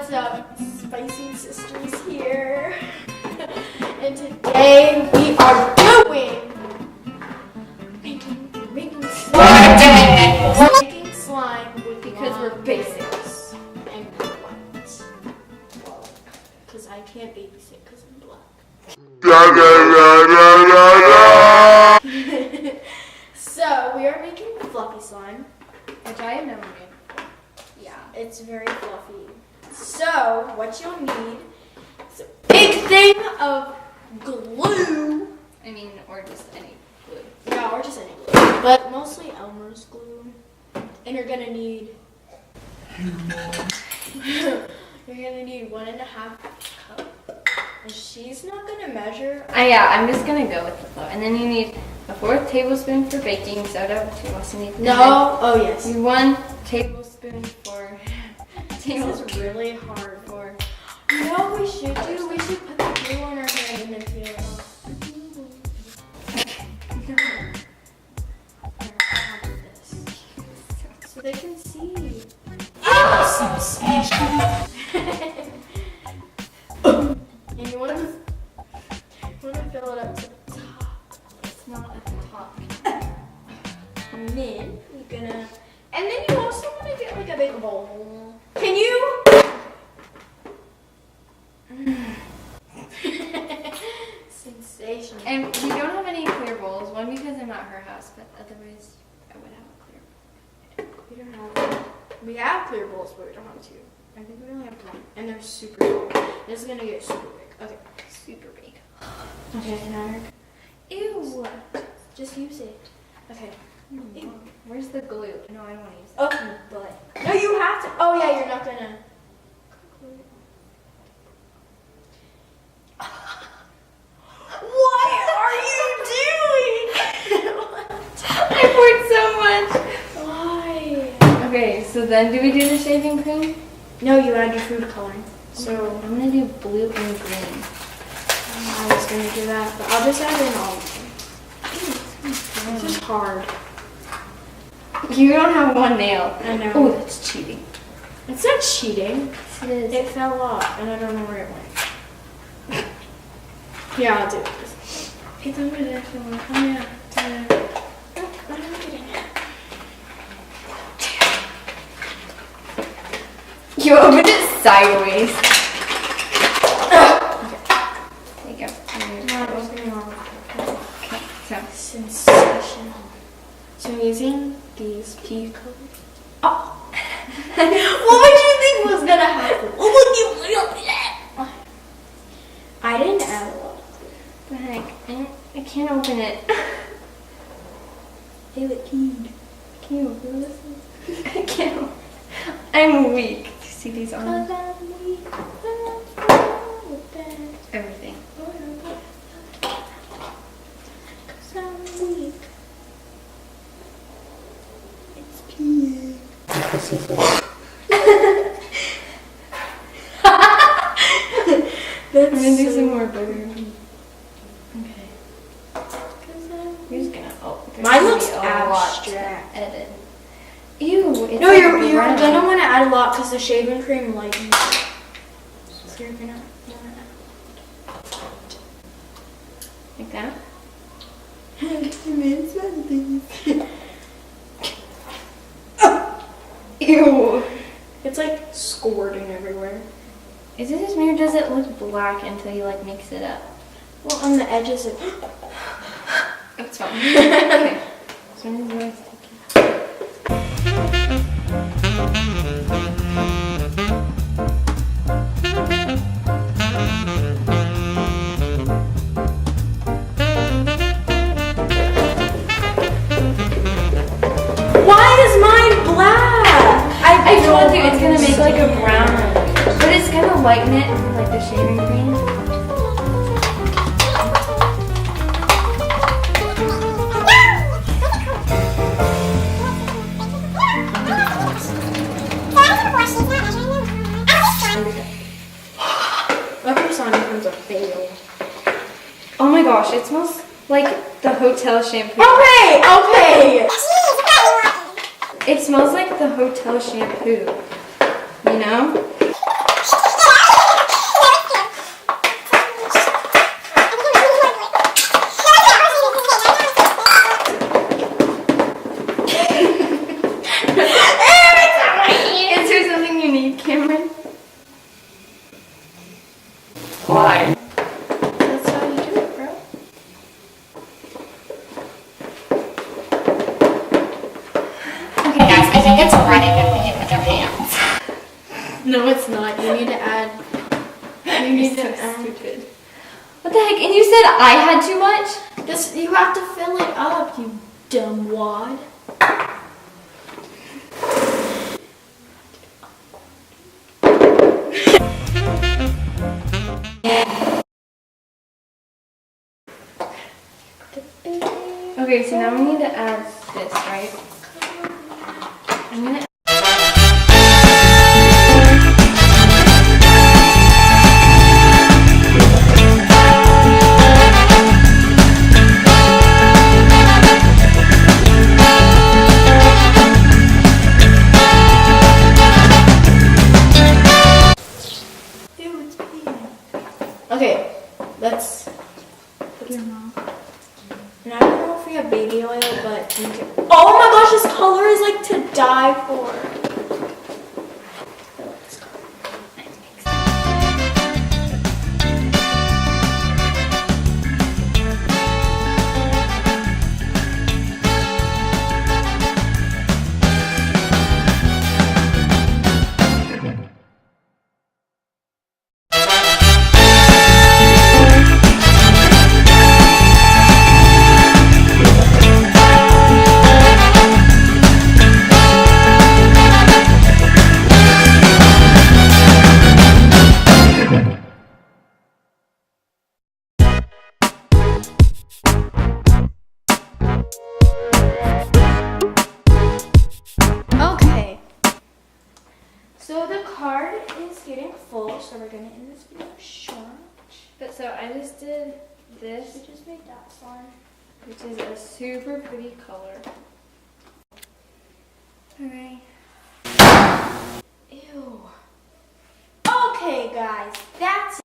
What's up, Spicy Sisters here? And today we are doing making slime because we're basics and white. Well, because I can't babysit because I'm black. So we are making fluffy slime, which I have never made before. Yeah, it's very fluffy. So what you'll need is a big thing of glue. I mean, or just any glue. Yeah, or just any glue, but mostly Elmer's glue. And you're gonna need 1.5 cup. And she's not gonna measure. Yeah, I'm just gonna go with the flow. And then you need a 4th tablespoon for baking soda, which you also need. No. Oh yes. 1 tablespoon for. This is really hard for. You know what we should do? We should put the glue on our hand and then peel it off. No. Here, I'll do this. So they can see. And you want to fill it up to the top. It's not at the top. And then you're gonna. And then you also want to get like a big bowl. Can you? Sensational. And we don't have any clear bowls. One because I'm at her house, but otherwise I would have a clear bowl. We don't have. We have clear bowls, but we don't have 2. I think we only have 1, and they're super big. This is gonna get super big. Okay, super big. Okay, now Ew. just use it. Okay. Ew. Where's the glue? No, I don't want to use it. Okay, but no, you have to. Oh yeah, you're not gonna. What are you doing? I poured so much. Why? Okay, so then do we do the shaving cream? No, you add your food coloring. So I'm gonna do blue and green. I was gonna do that, but I'll just add in all of them. This is hard. You don't have 1 nail. I know. Oh, that's cheating. It's not cheating. It is. It fell off, and I don't know where it went. Yeah, I'll do this. It's over there somewhere. Oh yeah. I'm not getting it. You opened it sideways. There you go. Not opening all of Okay, so. it. Sensational. So I'm using these pea colors. Oh. What would you think was gonna happen? I didn't add a lot. The heck? I can't open it. They look cute. Can you open this? I can't. I'm weak. Do you see these arms? Everything. It's pea. I'm gonna do some more butter. Okay. You're just gonna. Oh, there's Mine gonna looks be a lot to abstract. edit. Ew. It's No, like you're brown. gonna want to add a lot because the shaving cream lightens it. So you're gonna want to Like that? add. You made something. Ew. It's like squirting everywhere. Is it just me or does it look black until you like mix it up? Well, on the edges it. It's fine. Okay. So I'm going to Why is mine black? I told you it's gonna make like a brown, but it's gonna lighten it with like the shaving cream. That person becomes a fail. Oh my gosh, it smells like the hotel shampoo. Okay. It smells like the hotel shampoo, you know? to add. You need so to add. stupid. What the heck? And you said I had too much? This, you have to fill it up, you dumb wad. Okay, so now we need to add this, right? I'm gonna. Ew, it's peeing. Okay, let's put your mouth. And I don't know if we have baby oil, but oh my gosh, this color is like to die for. Okay. So the card is getting full, so we're gonna end this video short. But so I just did this, We just made that one. which is a super pretty color. Alright. Ew. Okay, guys, that's